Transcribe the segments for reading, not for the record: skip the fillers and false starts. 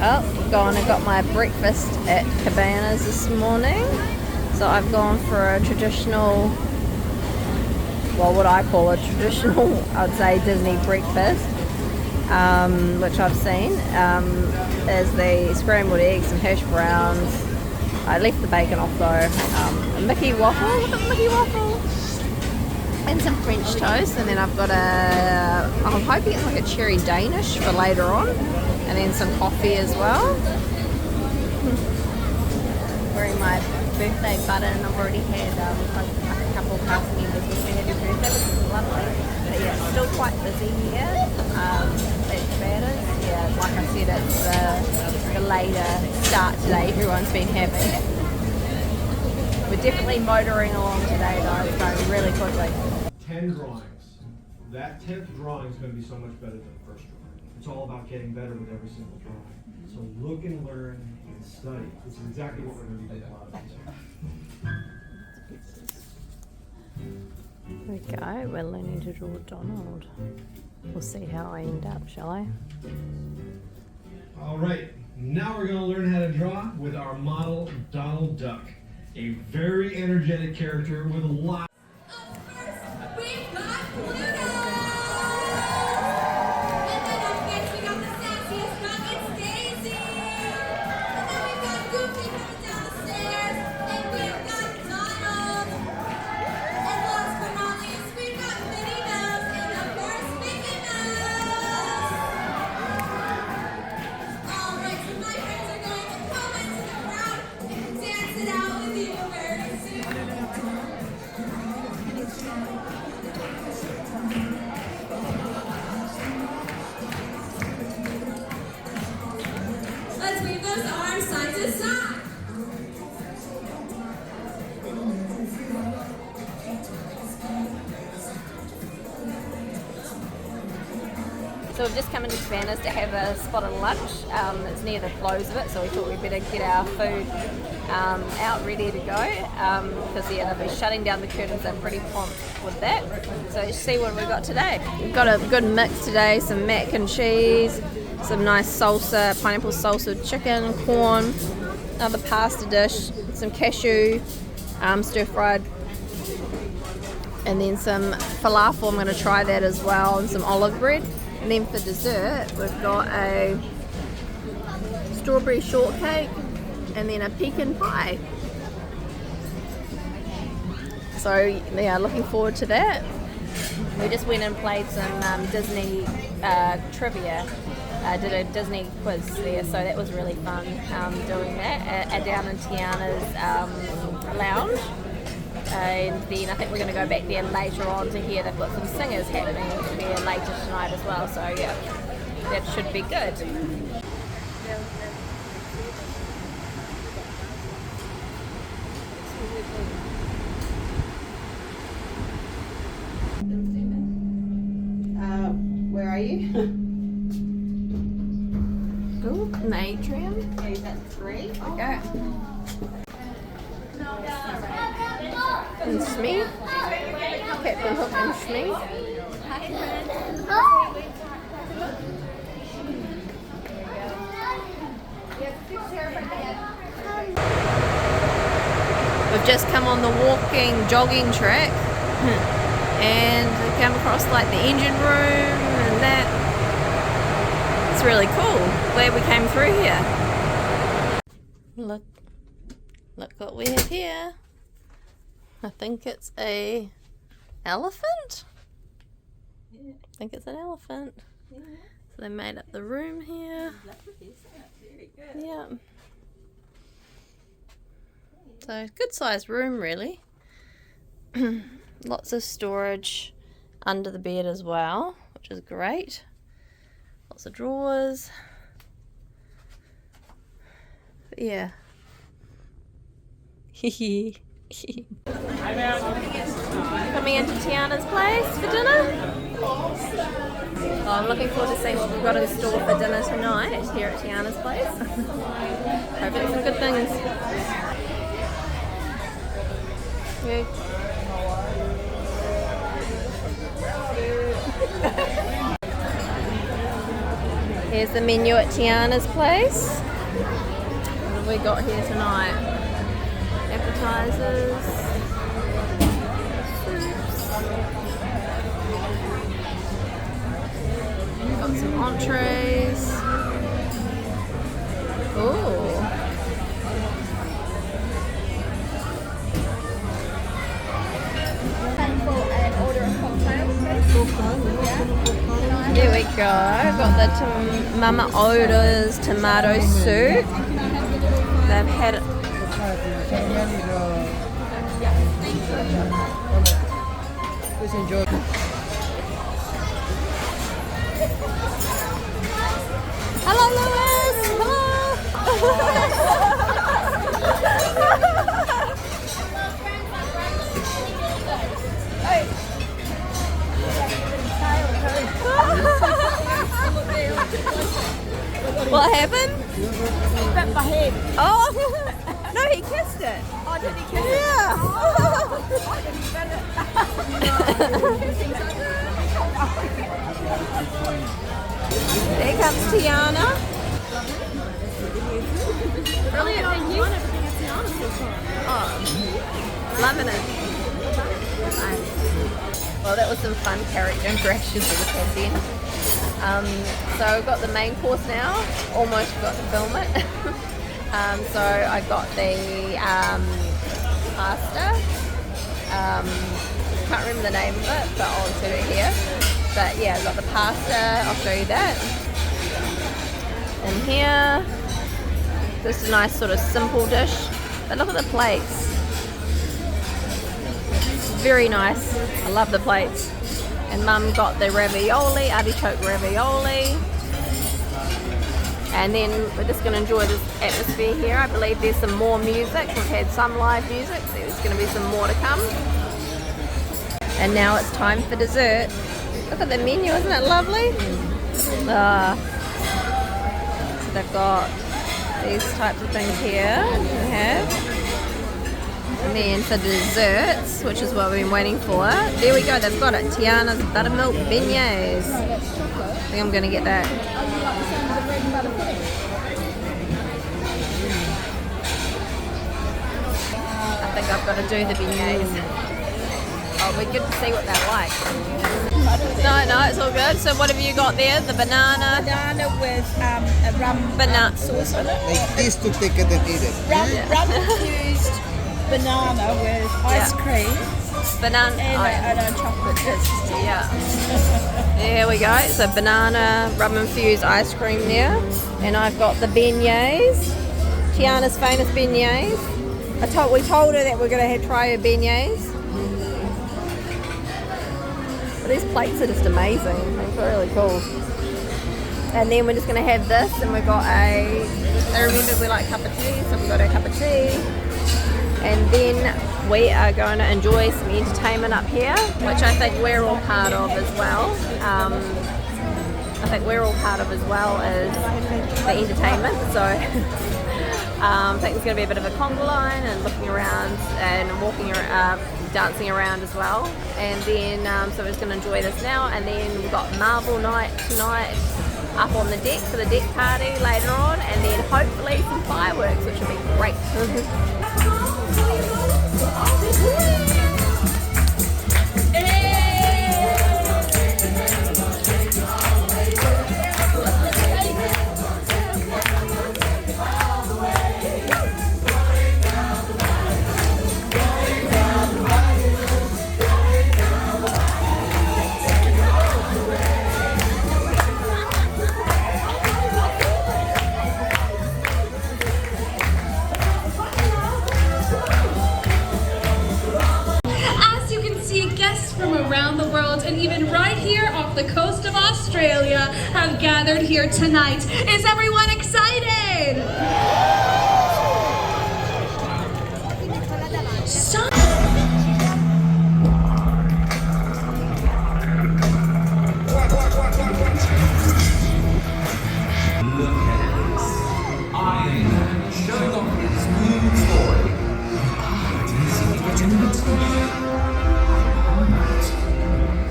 Oh, gone and got my breakfast at Cabana's this morning. So I've gone for a traditional, well, what I call a traditional, I'd say Disney breakfast, which I've seen. There's the scrambled eggs and hash browns. I left the bacon off though. A Mickey waffle, look at the Mickey waffle. And some French toast, and then I've got I'm hoping it's like a cherry Danish for later on, and then some coffee as well. Wearing my birthday button. I've already had a couple of cast members wish me happy birthday, which is lovely. But yeah, still quite busy here at Cabana's. Yeah, like I said, it's the later start today everyone's been having. We're definitely motoring along today though, it's going really quickly. 10 drawings. That 10th drawing is going to be so much better than the first drawing. It's all about getting better with every single drawing. So look and learn and study. This is exactly what we're going to be doing a lot of these. There we go, we're learning to draw Donald. We'll see how I end up, shall I? Alright, now we're going to learn how to draw with our model Donald Duck. A very energetic character with a lot. Let's wave those arms side to side. So we've just come into Cabana's to have a spot of lunch. It's near the close of it, so we thought we'd better get our food out ready to go, because yeah, they'll be shutting down the curtains. They're pretty prompt with that. So let's see what we've got today. We've got a good mix today, some mac and cheese, some nice salsa, pineapple salsa, chicken, corn, another pasta dish, some cashew, stir fried, and then some falafel. I'm going to try that as well, and some olive bread. And then for dessert, we've got a strawberry shortcake and then a pecan pie. So yeah, looking forward to that. We just went and played some Disney trivia. Did a Disney quiz there, so that was really fun doing that down in Tiana's lounge. And then I think we're going to go back there later on to hear they've got some singers happening there later tonight as well, so yeah, that should be good. Where are you? Ooh, an atrium. Yeah, is that 3? Okay. And Smee. Captain Hook and Smee. We've just come on the jogging track and come across like the engine room and that. It's really cool. Glad we came through here. Look what we have here. I think it's a elephant. Yeah. I think it's an elephant. Yeah. So they made up the room here. Very good. Yeah. So good sized room really. Lots of storage under the bed as well, which is great. Lots of drawers. But yeah. Coming into Tiana's place for dinner. Oh, I'm looking forward to seeing what we've got in store for dinner tonight here at Tiana's place. Hope it's some good things. Yeah. Here's the menu at Tiana's place. What have we got here tonight? Appetizers, soups. Got some entrees. Ooh. There we go. Got the Mama Oda's tomato soup. They've had it. Please enjoy. Hello, Louis. What happened? He bit my head. Oh, no, he kissed it. Oh, did he kiss it? Yeah. Oh, did he bit it? There comes Tiana. Brilliant, thank you. Oh, loving it. Well, that was some fun character interactions we just had then. So we've got the main course now. Almost forgot to film it. So I got the pasta. Can't remember the name of it, but I'll insert it here. But yeah, I've got the pasta. I'll show you that. And here, this is a nice sort of simple dish. But look at the plates. Very nice. I love the plates. And Mum got the ravioli, artichoke ravioli. And then we're just going to enjoy this atmosphere here. I believe there's some more music. We've had some live music. So there's going to be some more to come. And now it's time for dessert. Look at the menu, isn't it lovely? So they've got these types of things here we have. And then for desserts, which is what we've been waiting for, there we go, they've got it. Tiana's buttermilk beignets. I think I'm going to get that. I think I've got to do the beignets. Oh, it'll be good to see what they're like. No, it's all good. So what have you got there? The banana? Banana with a rum Banana sauce on it. Like this to take it and eat it. Rum infused banana with ice cream Banana. and a chocolate disc. Yeah. There we go. So banana, rum infused ice cream there. And I've got the beignets. Tiana's famous beignets. We told her that we're going to try her beignets. But these plates are just amazing. They're really cool. And then we're just going to have this, and we've got I remember we like cup of tea, so we've got a cup of tea. And then we are going to enjoy some entertainment up here, which I think we're all part of as well. I think we're all part of as well as the entertainment. So I think it's going to be a bit of a conga line and looking around and walking around, dancing around as well. And then so we're just going to enjoy this now. And then we've got Marvel night tonight up on the deck for the deck party later on. And then hopefully some fireworks, which will be great. And even right here off the coast of Australia have gathered here tonight. Is everyone excited?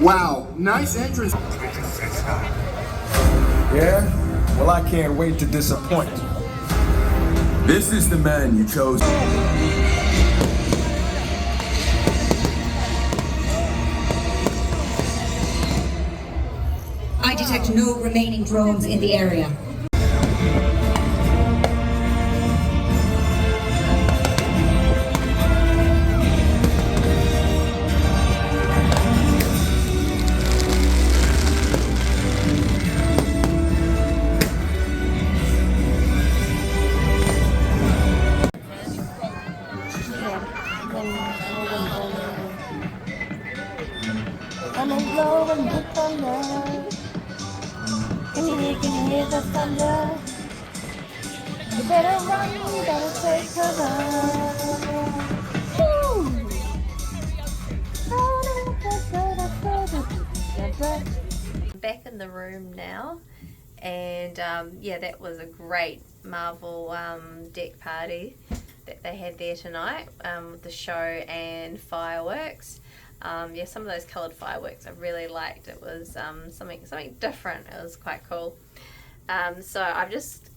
Wow, nice entrance. Yeah? Well, I can't wait to disappoint. This is the man you chose. I detect no remaining drones in the area. Come and blow and the thunder. Can you hear the thunder? You better run, you better take cover. Back in the room now, and yeah, that was a great Marvel deck party that they had there tonight with the show and fireworks. Yeah, some of those coloured fireworks I really liked. It was something different. It was quite cool. So I've just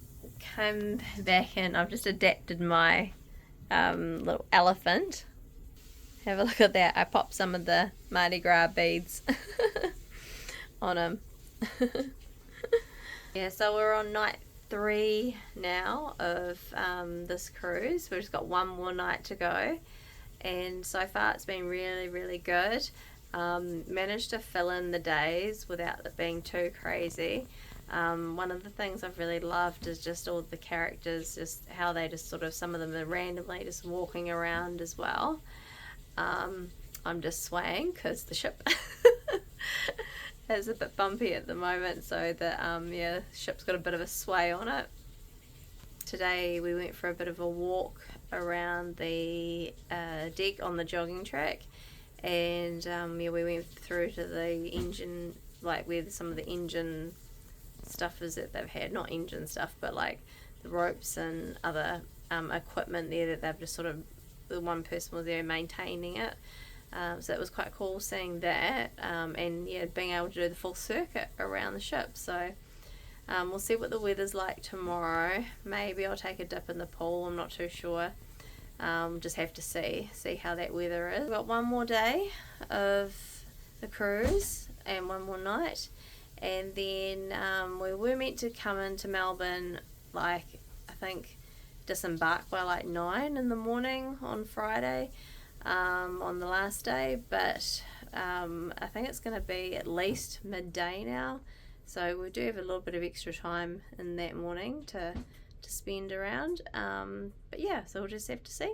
come back and I've just adapted my little elephant. Have a look at that. I popped some of the Mardi Gras beads on him. Yeah, so we're on night 3 now of this cruise. We've just got one more night to go, and so far it's been really, really good. Managed to fill in the days without it being too crazy. One of the things I've really loved is just all the characters, just how they just sort of, some of them are randomly just walking around as well. I'm just swaying because the ship is a bit bumpy at the moment, so the yeah, ship's got a bit of a sway on it. Today we went for a bit of a walk around the deck on the jogging track, and yeah, we went through to the engine, like where some of the engine stuff is that they've had, not engine stuff, but like the ropes and other equipment there that they've just sort of, the one person was there maintaining it. So it was quite cool seeing that, and yeah, being able to do the full circuit around the ship. So we'll see what the weather's like tomorrow. Maybe I'll take a dip in the pool, I'm not too sure. Just have to see how that weather is. We've got one more day of the cruise and one more night, and then we were meant to come into Melbourne, like I think disembark by like 9 in the morning on Friday, on the last day, but I think it's going to be at least midday now, so we do have a little bit of extra time in that morning to spend around, but yeah, so we'll just have to see.